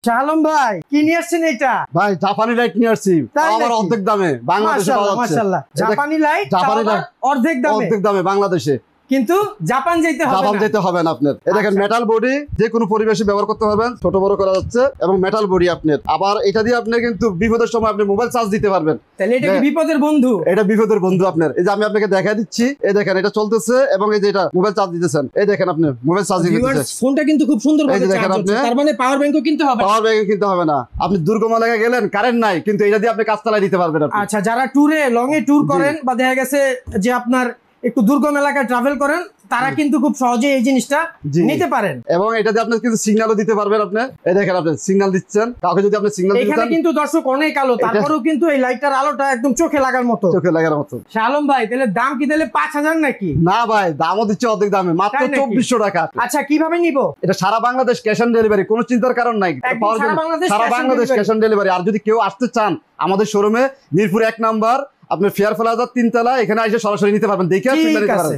শালম ভাই কি নিয়ে আসছেন এটা? ভাই জাপানি লাইট নিয়ে আসছি, আবার অর্ধেক দামে বাংলাদেশে পাওয়া যাচ্ছে। মাশাআল্লাহ, জাপানি লাইট অর্ধেক দামে বাংলাদেশে, কিন্তু জাপান যেতে হবে না আপনার। এই দেখেন মেটাল বডি, যে কোনো পরিবেশে ব্যবহার করতে পারবেন, ছোট বড় করা যাচ্ছে এবং মেটাল বডি আপনার। আবার এটা দিয়ে আপনি কিন্তু বিপদের সময় আপনি মোবাইল চার্জ দিতে পারবেন। তাহলে এটা কি বিপদের বন্ধু? এটা বিপদের বন্ধু আপনার। এই যে আমি আপনাকে দেখাই দিচ্ছি, এই দেখেন এটা চলতেছে এবং এই যে এটা মোবাইল চার্জ দিতেছেন, এই দেখেন আপনি মোবাইল চার্জিং দিতেছেন। ফোনটা কিন্তু খুব সুন্দরভাবে চার্জ হচ্ছে, তার মানে পাওয়ার ব্যাংকও কিনতে হবে? পাওয়ার ব্যাংক কিনতে হবে না। আপনি দুর্গম এলাকায় গেলেন, কারেন্ট নাই, কিন্তু এটা দিয়ে আপনি কাজ চালিয়ে দিতে পারবেন। আচ্ছা, যারা ট্যুরে লং এ ট্যুর করেন বা দেখা গেছে যে আপনার একটু দুর্গম এলাকায় ট্রাভেল করেন, তারা কিন্তু খুব সহজে এই জিনিসটা নিতে পারেন। এবং এটা দিয়ে আপনি কিন্তু সিগন্যালও দিতে পারবেন। আপনি এই দেখেন আপনি সিগন্যাল দিচ্ছেন, কাউকে যদি আপনি সিগন্যাল দিতে চান। এখানে কিন্তু দর্শক অনেক আলো, তারপরেও কিন্তু এই লাইটটার আলোটা একদম চোখে লাগার মতো। শালম ভাই, তাহলে দাম কি তাহলে 5000 নাকি? না ভাই, দামও দিচ্ছে অর্ধেক দামে, মাত্র 2400 টাকা। আচ্ছা, কিভাবে নিব? এটা সারা বাংলাদেশ ক্যাশ অন ডেলিভারি, কোনো চিন্তার কারণ নাই। সারা বাংলাদেশ ক্যাশ অন ডেলিভারি। আর যদি কেউ আসতে চান আমাদের শোরুমে, মিরপুর 1 নাম্বার, আপনার ফেয়ার প্লাজা 3 তলা, এখানে এসে সরাসরি নিতে পারবেন, দেখে নিতে পারবেন।